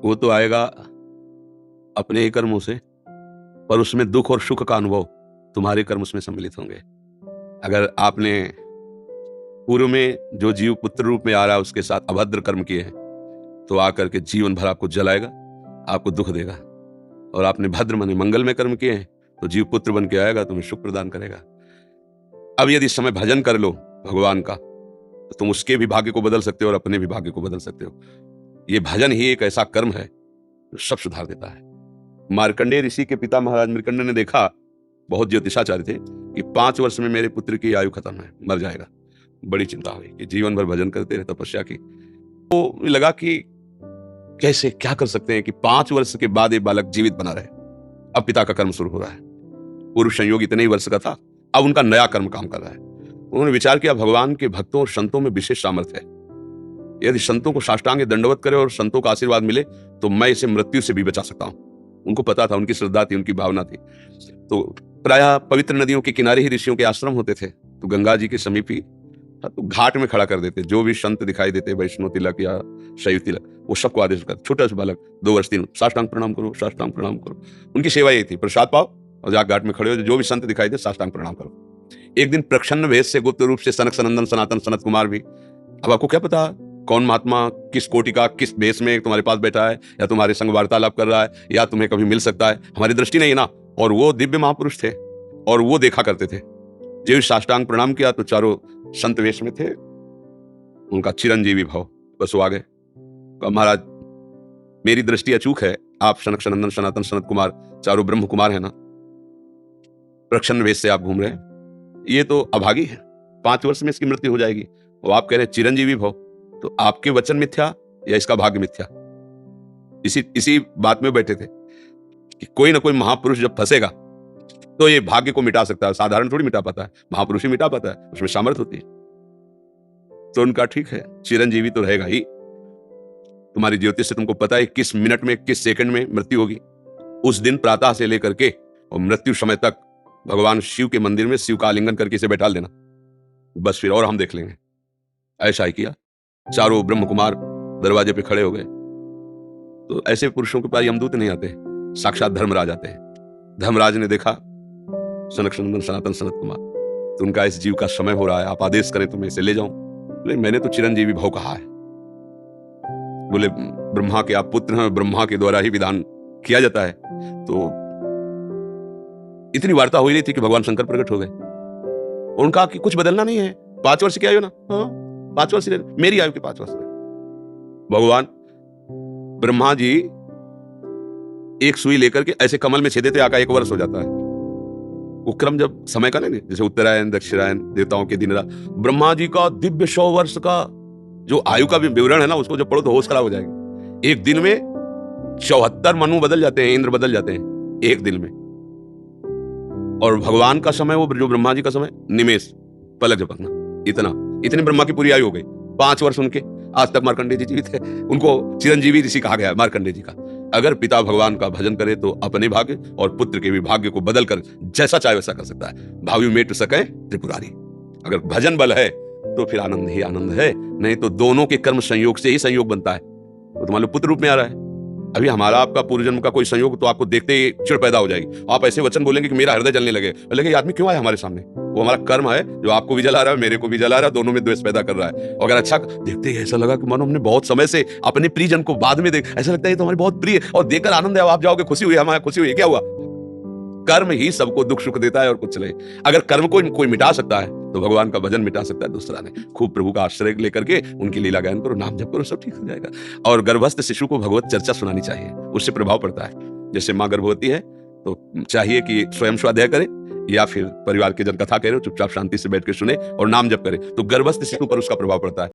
वो तो आएगा अपने ही कर्मों से, पर उसमें दुख और सुख का अनुभव तुम्हारे कर्म उसमें सम्मिलित होंगे। अगर आपने पूर्व में जो जीव पुत्र रूप में आ रहा है उसके साथ अभद्र कर्म किए हैं, तो आकर के जीवन भर आपको जलाएगा, आपको दुख देगा। और आपने भद्र माने मंगल में कर्म किए हैं, तो जीव पुत्र बन के आएगा, तुम्हें सुख प्रदान करेगा। अब यदि समय भजन कर लो भगवान का, तो तुम उसके भी भाग्य को बदल सकते हो और अपने भी भाग्य को बदल सकते हो। ये भजन ही एक ऐसा कर्म है जो सब सुधार देता है। मार्कंडेय ऋषि के पिता महाराज मृकंड ने देखा, बहुत ज्योतिषाचार्य थे, कि 5 वर्ष में मेरे पुत्र की आयु खत्म है, मर जाएगा। बड़ी चिंता हुई कि जीवन भर भजन करते रहे, तपस्या की। तो लगा कि कैसे क्या कर सकते हैं कि 5 वर्ष के बाद ये बालक जीवित बना रहे। अब पिता का कर्म शुरू हो रहा है। पूर्व संयोग इतने ही वर्ष का था, अब उनका नया कर्म काम कर रहा है। उन्होंने विचार किया, भगवान के भक्तों और संतों में विशेष सामर्थ्य है। यदि संतों को साष्टांग दंडवत करे और संतों का आशीर्वाद मिले, तो मैं इसे मृत्यु से भी बचा सकता हूं। उनको पता था, उनकी श्रद्धा थी, उनकी भावना थी। तो प्रायः पवित्र नदियों के किनारे ही ऋषियों के आश्रम होते थे, तो गंगा जी के समीप ही तो घाट में खड़ा कर देते। जो भी संत दिखाई देते, वैष्णव तिलक या शैव तिलक, वो सबको आदेश करते। छोटा सा बालक 2 वर्ष 3 वर्ष, साष्टांग प्रणाम करो, साष्टांग प्रणाम करो। उनकी सेवा ये थी, प्रसाद पाओ और जाकर घाट में खड़े हो, जो भी संत दिखाई दे साष्टांग प्रणाम करो। एक दिन प्रच्छन्न वेश से गुप्त रूप से सनक सनंदन सनातन सनत कुमार भी, अब आपको क्या पता कौन महात्मा किस कोटि का किस वेश में तुम्हारे पास बैठा है, या तुम्हारे संग वार्तालाप कर रहा है, या तुम्हें कभी मिल सकता है, हमारी दृष्टि नहीं है ना। और वो दिव्य महापुरुष थे और वो देखा करते थे। जो साष्टांग प्रणाम किया तो चारों संत वेश में थे, उनका चिरंजीवी भाव, बस वो आ गए। महाराज मेरी दृष्टि अचूक है, आप सनक सनंदन सनातन सनत कुमार चारों ब्रह्म कुमार है ना, प्रच्छन्न वेश से आप घूम रहे हैं, ये तो अभागी है, 5 वर्ष में इसकी मृत्यु हो जाएगी। और आप कह रहे हैं चिरंजीवी भाव, तो आपके वचन मिथ्या या इसका भाग्य मिथ्या? इसी बात में बैठे थे कि कोई ना कोई महापुरुष जब फंसेगा तो ये भाग्य को मिटा सकता है। साधारण थोड़ी मिटा पाता है, महापुरुष ही मिटा पाता है, उसमें सामर्थ्य होती है। तो उनका ठीक है, चिरंजीवी तो रहेगा ही। तुम्हारी ज्योतिष से तुमको पता है किस मिनट में किस सेकंड में मृत्यु होगी। उस दिन प्रातः से लेकर के और मृत्यु समय तक भगवान शिव के मंदिर में शिव का आलिंगन करके इसे बैठा देना, बस फिर और हम देख लेंगे। ऐसा ही किया। चारों ब्रह्म कुमार दरवाजे पे खड़े हो गए। तो ऐसे पुरुषों के पास यमदूत नहीं आते, साक्षात धर्मराज आते हैं। धर्मराज ने देखा सनक सनंदन सनातन सनत कुमार, तो उनका इस जीव का समय हो रहा है, आप आदेश करें तो मैं इसे ले जाऊं। बोले मैंने तो चिरंजीवी भाव कहा है। बोले ब्रह्मा के आप पुत्र हैं, ब्रह्मा के द्वारा ही विधान किया जाता है। तो इतनी वार्ता हो रही थी कि भगवान शंकर प्रकट हो गए। उनका कि कुछ बदलना नहीं है, 5 वर्ष की आयु ना, हाँ 5 वर्ष मेरी आयु के 5 वर्ष। भगवान ब्रह्मा जी एक सुई लेकर के ऐसे कमल में छेदे थे, आका 1 वर्ष हो जाता है। वो क्रम जब समय का नहीं, जैसे उत्तरायण दक्षिणायन देवताओं के दिन रात। ब्रह्मा जी का दिव्य 100 वर्ष का जो आयु का भी विवरण है ना, उसको जब पढ़ो तो होश खराब हो जाएगी। एक दिन में 74 मनु बदल जाते हैं, इंद्र बदल जाते हैं एक दिन में। और भगवान का समय, वो जो ब्रह्मा जी का समय, निमेष, पलक झपकना, इतनी ब्रह्मा की पूरी आयु हो गई। 5 वर्ष उनके। आज तक मार्कंडेय जी जीवित है, उनको चिरंजीवी ऋषि कहा गया है मार्कंडेय जी का। अगर पिता भगवान का भजन करे तो अपने भाग्य और पुत्र के भी भाग्य को बदल कर जैसा चाहे वैसा कर सकता है। भावी मेट सके त्रिपुरारी। अगर भजन बल है तो फिर आनंद ही आनंद है, नहीं तो दोनों के कर्म संयोग से ही संयोग बनता है। तो तुम्हारे पुत्र रूप में आ रहा है। अभी हमारा आपका पूर्व जन्म का कोई संयोग, तो आपको देखते ही चिड़ पैदा हो जाएगी। आप ऐसे वचन बोलेंगे कि मेरा हृदय जलने लगे। ये आदमी क्यों आया हमारे सामने? वो हमारा कर्म है जो आपको भी जला रहा है, मेरे को भी जला रहा है, दोनों में द्वेष पैदा कर रहा है। और अगर अच्छा देखते ही ऐसा लगा कि मानो हमने बहुत समय से अपने प्रियजन को बाद में देख, ऐसा लगता है तो हमारी बहुत प्रिय, और देखकर आनंद है, आप जाओगे खुशी हुई, हमारी खुशी हुई। क्या हुआ? कर्म ही सबको दुख सुख देता है और कुछ नहीं। अगर कर्म को कोई मिटा सकता है तो भगवान का भजन मिटा सकता है दूसरा नहीं। खूब प्रभु का आश्रय लेकर के उनकी लीला गायन करो, नाम जप करो, सब ठीक हो जाएगा। और गर्भस्थ शिशु को भगवत चर्चा सुनानी चाहिए, उससे प्रभाव पड़ता है। जैसे माँ गर्भवती है तो चाहिए कि स्वयं स्वाध्याय करे या फिर परिवार के जन कथा कह रहे हो चुपचाप शांति से बैठ के सुने और नाम जप करे, तो गर्भस्थ शिशु पर उसका प्रभाव पड़ता है।